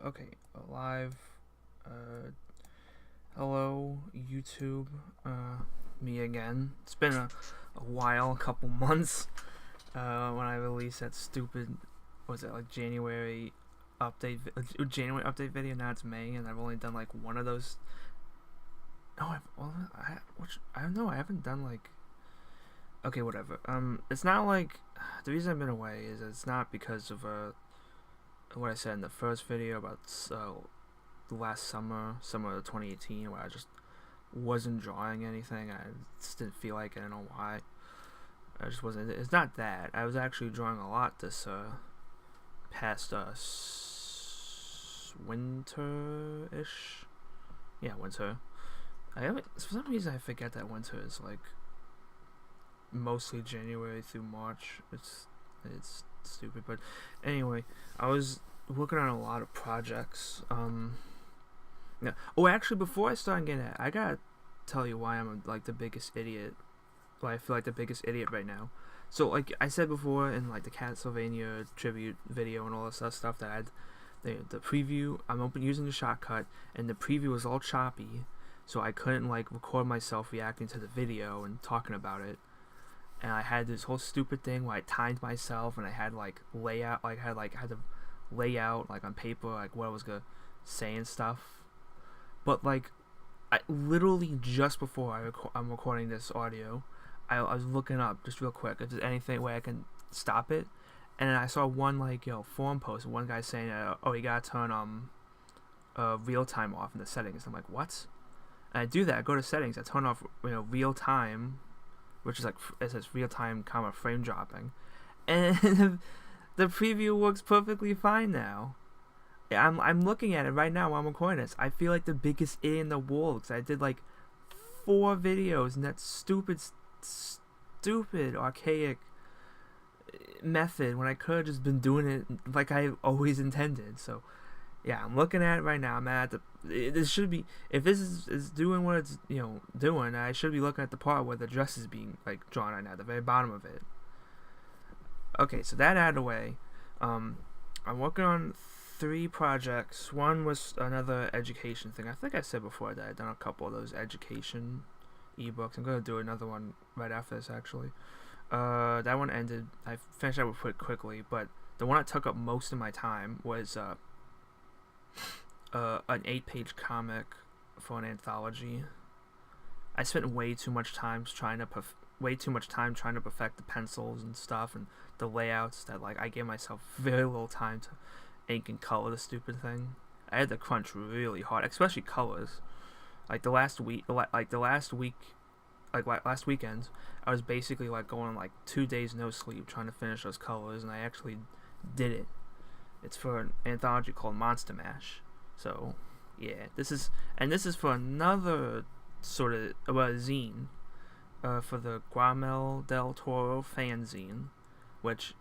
Okay, live. Hello, YouTube. Me again. It's been a while, a couple months. When I released that stupid, what was it, like January update video. Now it's May, and I've only done like one of those. No, I don't know. I haven't done like. Okay, whatever. It's not like the reason I've been away is it's not because of what I said in the first video about the last summer of 2018, where I just wasn't drawing anything. I just didn't feel like it. I don't know why. I just wasn't. It's not that. I was actually drawing a lot this past winter-ish. Yeah, winter. For some reason I forget that winter is like mostly January through March. It's stupid, but anyway, I was working on a lot of projects. Yeah. Oh, actually, before I start getting it, I gotta tell you why I'm like the biggest idiot. Why I feel like the biggest idiot right now. So, like I said before in like the Castlevania tribute video and all this other stuff, that I had the preview. I'm using the shortcut, and the preview was all choppy, so I couldn't like record myself reacting to the video and talking about it. And I had this whole stupid thing where I timed myself, and I had like layout, like had to lay out like on paper like what I was gonna say and stuff. But like, I literally just before I'm recording this audio, I was looking up just real quick if there's anything way I can stop it, and then I saw one like forum post, one guy saying oh, you gotta turn real time off in the settings. I'm like, what? And I do that. I go to settings. I turn off real time, which is like it says real time frame dropping, and the preview works perfectly fine now. Yeah, I'm looking at it right now while I'm recording this. I feel like the biggest idiot in the world because I did like 4 videos in that stupid archaic method when I could have just been doing it like I always intended. So yeah, I'm looking at it right now. I'm at this should be, if this is doing what it's doing, I should be looking at the part where the dress is being like drawn right now, the very bottom of it. Okay, so that out of the way. I'm working on 3 projects. One was another education thing. I think I said before that I'd done a couple of those education ebooks. I'm gonna do another one right after this actually. That one ended. I finished that pretty quickly, but the one that took up most of my time was an 8-page comic for an anthology. I spent way too much time trying to perfect the pencils and stuff and the layouts that like I gave myself very little time to ink and color the stupid thing. I had to crunch really hard, especially colors. Like last weekend, I was basically like going on like 2 days no sleep trying to finish those colors, and I actually did it. It's for an anthology called Monster Mash. So yeah, this is for another sort of zine, for the Guillermo del Toro fanzine, which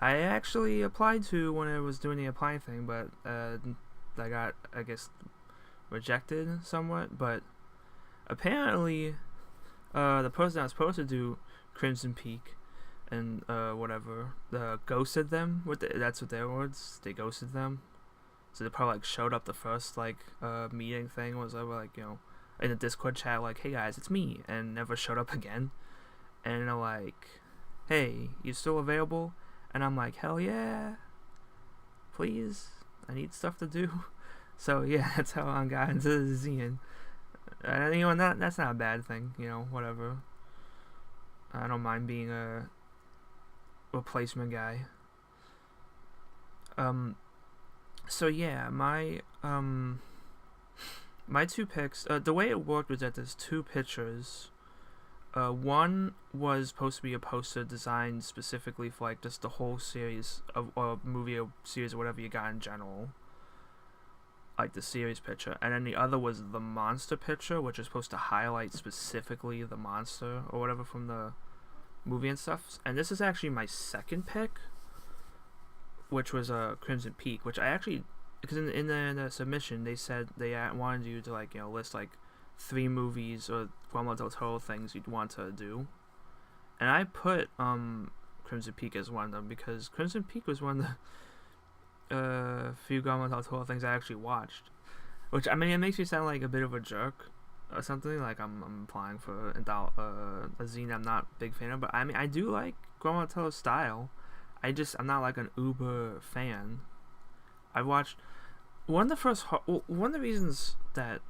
I actually applied to when I was doing the applying thing, but I got, I guess, rejected somewhat. But apparently, the person I was supposed to do Crimson Peak and whatever, ghosted them. That's what their words. They ghosted them. So they probably like showed up the first like meeting thing was over like in the Discord chat like, hey guys, it's me, and never showed up again. And they're like, hey, you still available? And I'm like, hell yeah, please, I need stuff to do. So yeah, that's how I got into the zine. And that's not a bad thing, whatever. I don't mind being a replacement guy. So yeah, my 2 pics, the way it worked was that there's 2 pictures. One was supposed to be a poster designed specifically for like just the whole series or movie or series or whatever you got in general, like the series picture, and then the other was the monster picture, which is supposed to highlight specifically the monster or whatever from the movie and stuff. And this is actually my second pick, which was Crimson Peak, which I actually, because in the submission they said they wanted you to like list like 3 movies or Guillermo del Toro things you'd want to do, and I put Crimson Peak as one of them because Crimson Peak was one of the few Guillermo del Toro things I actually watched. Which, I mean, it makes me sound like a bit of a jerk or something. Like I'm applying for a zine I'm not a big fan of. But I mean, I do like Guillermo del Toro's style. I'm not like an uber fan. I watched one of the reasons that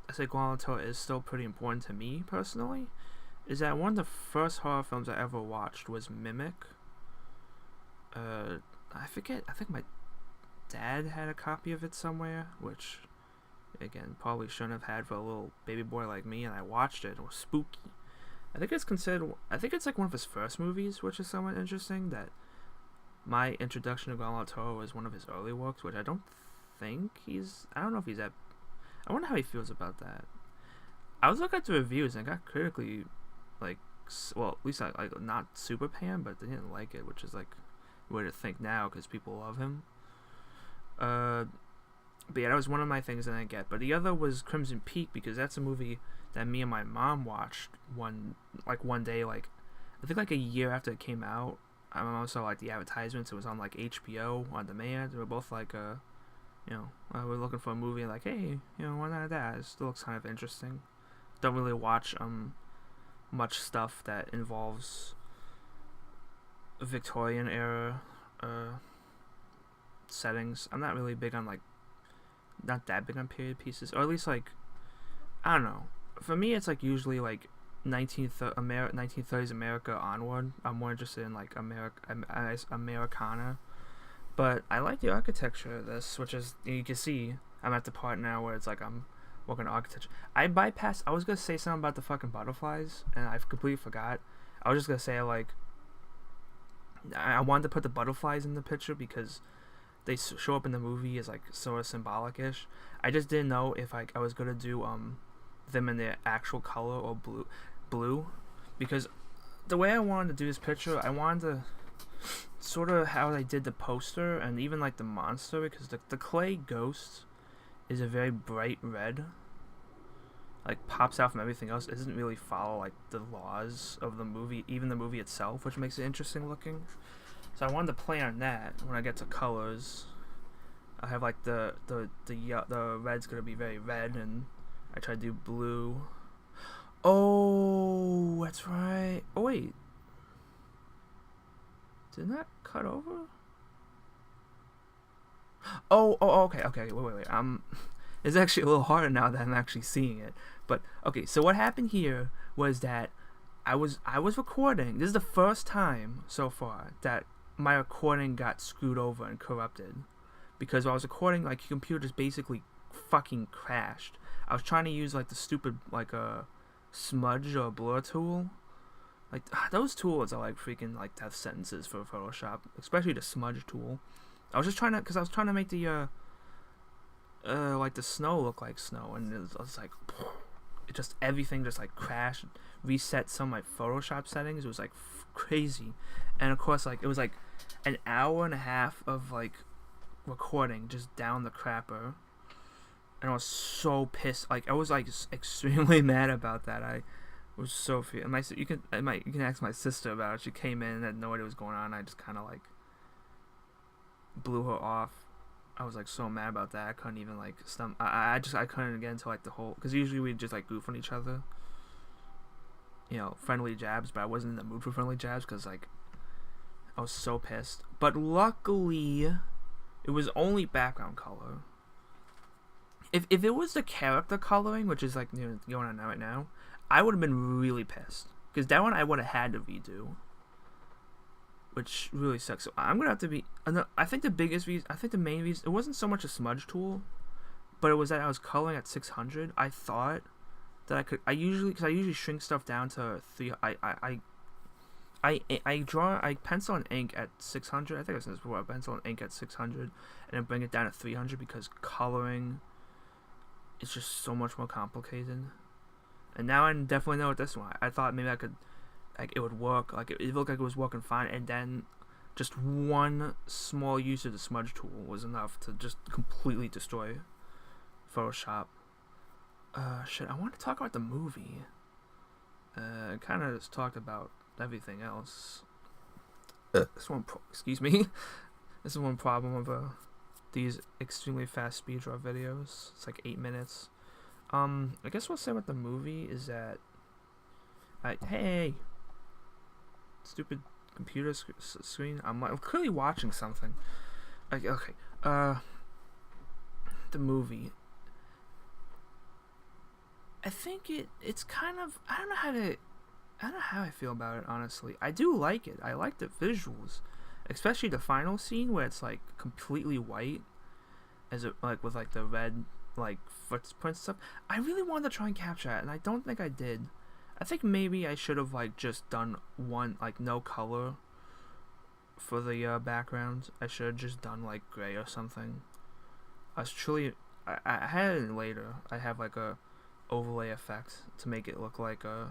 I say Guillermo del Toro is still pretty important to me personally is that one of the first horror films I ever watched was Mimic. I forget. I think my dad had a copy of it somewhere, which, again, probably shouldn't have had for a little baby boy like me, and I watched it. It was spooky. I think it's like one of his first movies, which is somewhat interesting, that my introduction to Guillermo del Toro was one of his early works, which I don't know if he's at, I wonder how he feels about that. I was looking at the reviews, and I got critically, like, well, at least I not super pan, but they didn't like it, which is, like, way to think now, because people love him. But yeah, that was one of my things that I didn't get. But the other was Crimson Peak, because that's a movie that me and my mom watched one day, like, I think like a year after it came out. I also like the advertisements. It was on like HBO on demand. We were both like, we're looking for a movie, and like, hey, why not that? It still looks kind of interesting. Don't really watch much stuff that involves Victorian era settings. I'm not really big on not that big on period pieces, or at least like, I don't know. For me, it's like usually like 1930s America onward. I'm more interested in like Americana, but I like the architecture of this, which is, you can see I'm at the part now where it's like I'm working on architecture. I was gonna say something about the fucking butterflies, and I completely forgot. I was just gonna say like I wanted to put the butterflies in the picture because they show up in the movie as like sort of symbolic-ish. I just didn't know if I was gonna do them in their actual color or blue, because the way I wanted to do this picture, I wanted to sort of how I did the poster and even like the monster, because the clay ghost is a very bright red, like pops out from everything else. It doesn't really follow like the laws of the movie, even the movie itself, which makes it interesting looking. So I wanted to play on that. When I get to colors, I have like the red's gonna be very red, and I try to do blue. Oh, that's right. Oh wait, didn't that cut over? Oh, okay. Wait. It's actually a little harder now that I'm actually seeing it. But okay, so what happened here was that I was recording. This is the first time so far that my recording got screwed over and corrupted, because while I was recording, like, your computer just basically fucking crashed. I was trying to use like the stupid like a smudge or blur tool. Like, those tools are like freaking like death sentences for Photoshop, especially the smudge tool. I was trying to make the like the snow look like snow, and it was like everything just like crashed, reset some of my Photoshop settings. It was like crazy, and of course like it was like an hour and a half of like recording just down the crapper, and I was so pissed. Like, I was like extremely mad about that. I was so you can ask my sister about it. She came in and had no idea what was going on. I just kind of like blew her off. I was like so mad about that. I couldn't even like I couldn't get into like the whole, because usually we just like goof on each other, friendly jabs, but I wasn't in the mood for friendly jabs because like I was so pissed. But luckily it was only background color. If it was the character coloring, which is like going on right now, I would have been really pissed, because that one I would have had to redo, which really sucks. So I'm gonna have to be. I think the main reason, it wasn't so much a smudge tool, but it was that I was coloring at 600. I thought that I could. I usually shrink stuff down to 3. I pencil and ink at 600. I think I said this before. I pencil and ink at 600, and then bring it down to 300, because coloring is just so much more complicated. And now I definitely know with this one. I thought maybe I could, like, it would work. Like, it looked like it was working fine, and then just one small use of the smudge tool was enough to just completely destroy Photoshop. Shit, I want to talk about the movie. I kind of just talked about everything else. Excuse me. This is one problem of these extremely fast SpeedDraw videos. It's like 8 minutes. I guess we'll say about the movie is that hey, stupid computer screen. I'm clearly watching something. Okay. The movie. I think it's kind of I don't know how I feel about it, honestly. I do like it. I like the visuals, especially the final scene where it's like completely white, with like the red like footprints stuff. I really wanted to try and capture that, and I don't think I did. I think maybe I should have like just done one like no color for the background. I should have just done like gray or something. I had it later. I have like a overlay effect to make it look like a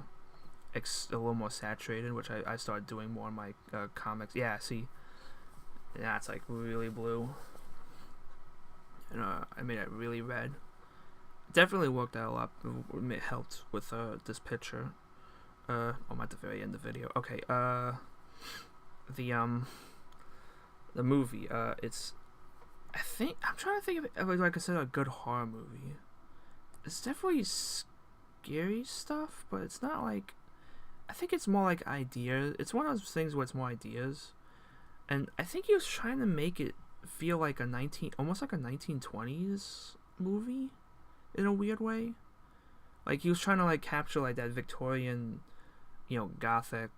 little more saturated, which I started doing more in my comics. Yeah, see, yeah, it's like really blue, and I made it really red. Definitely worked out a lot. It helped with this picture. I'm at the very end of the video. Okay. The movie. It's. I'm trying to think of it like I said, a good horror movie. It's definitely scary stuff, but it's not like. I think it's more like ideas. It's one of those things where it's more ideas, and I think he was trying to make it feel like almost like a 1920s movie, in a weird way. Like he was trying to like capture like that Victorian, Gothic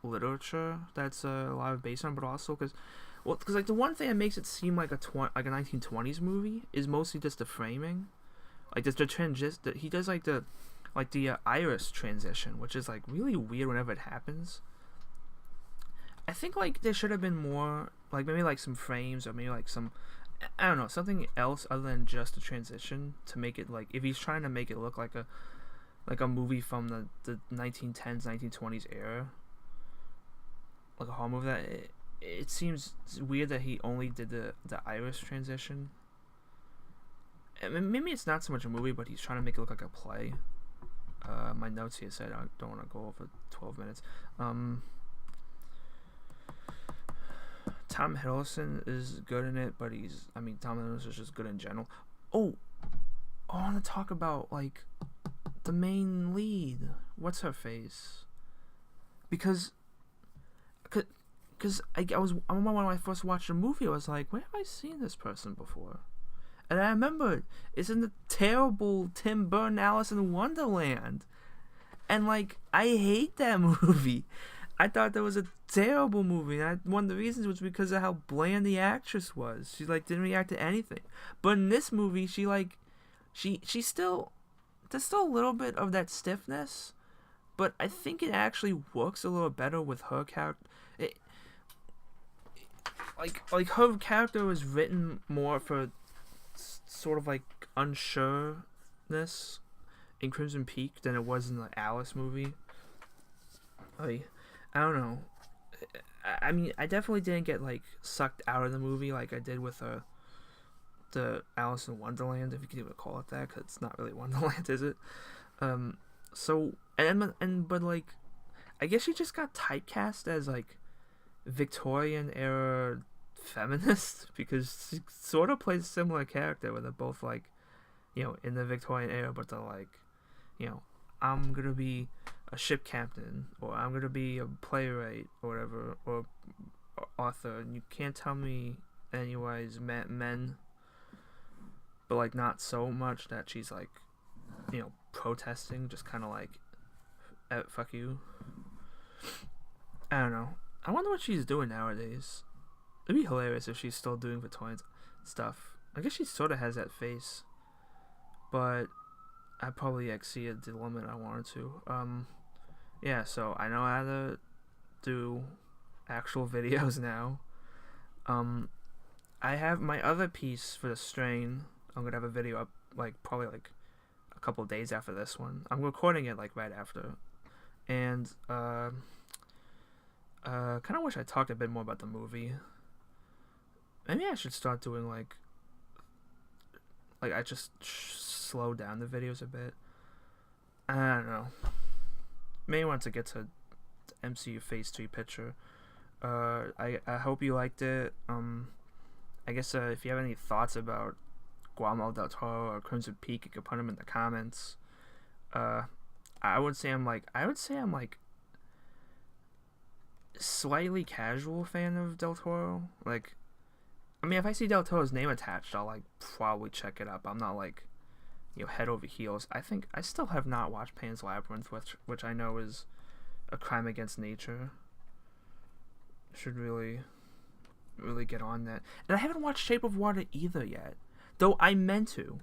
literature that's a lot of based on, but also because like the one thing that makes it seem like a 1920s movie is mostly just the framing, like the he does like the iris transition, which is like really weird whenever it happens. I think like there should have been more, like maybe like some frames or maybe like some, I don't know, something else other than just the transition to make it like, if he's trying to make it look like a movie from the 1910s 1920s era, like a horror movie, that it seems weird that he only did the iris transition. I mean, maybe it's not so much a movie, but he's trying to make it look like a play. My notes here said I don't want to go over 12 minutes. Tom Hiddleston is good in it, but Tom Hiddleston is just good in general. Oh, I want to talk about like the main lead. What's her face? Because when I first watched the movie, I was like, where have I seen this person before? And I remember it's in the terrible Tim Burton Alice in Wonderland. And like, I hate that movie. I thought that was a terrible movie. And one of the reasons was because of how bland the actress was. She like didn't react to anything. But in this movie, she still, there's still a little bit of that stiffness. But I think it actually works a little better with her character. Like her character was written more for sort of like unsureness in Crimson Peak than it was in the Alice movie. Like, I don't know. I mean, I definitely didn't get like sucked out of the movie like I did with the Alice in Wonderland, if you could even call it that, because it's not really Wonderland, is it? But like, I guess she just got typecast as like Victorian era feminist because she sort of plays a similar character where they're both like, in the Victorian era, but they're like, I'm gonna be a ship captain, or I'm gonna be a playwright, or whatever, or author, and you can't tell me anyways, men, but like not so much that she's like, protesting, just kind of like, fuck you. I don't know. I wonder what she's doing nowadays. It'd be hilarious if she's still doing Victorian stuff. I guess she sort of has that face, but I probably exceeded the limit I wanted to. Yeah, so I know how to do actual videos now. I have my other piece for the strain. I'm gonna have a video up probably a couple of days after this one. I'm recording it right after, and kind of wish I talked a bit more about the movie. Maybe I should start doing I just slow down the videos a bit. I don't know. Maybe once I get to the MCU Phase 3 picture. I hope you liked it. I guess if you have any thoughts about Guillermo del Toro or Crimson Peak, you could put them in the comments. I would say I'm like slightly casual fan of Del Toro. Like, I mean, if I see Del Toro's name attached, I'll like probably check it up. I'm not like, head over heels. I think I still have not watched Pan's Labyrinth, which I know is a crime against nature. Should really get on that. And I haven't watched Shape of Water either yet, though I meant to.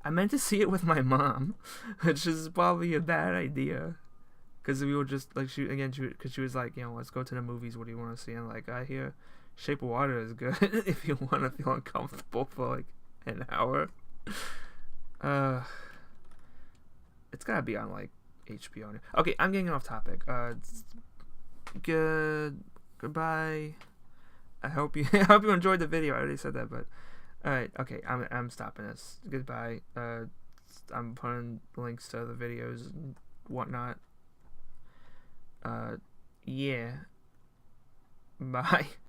I meant to see it with my mom, which is probably a bad idea. Because we were just like, she was like, let's go to the movies. What do you want to see? And like, I hear Shape of Water is good if you want to feel uncomfortable for like an hour. It's gotta be on like HBO. Okay, I'm getting off topic. Goodbye. I hope you enjoyed the video. I already said that, but alright, okay, I'm stopping this. Goodbye. I'm putting links to the videos and whatnot. Yeah. Bye.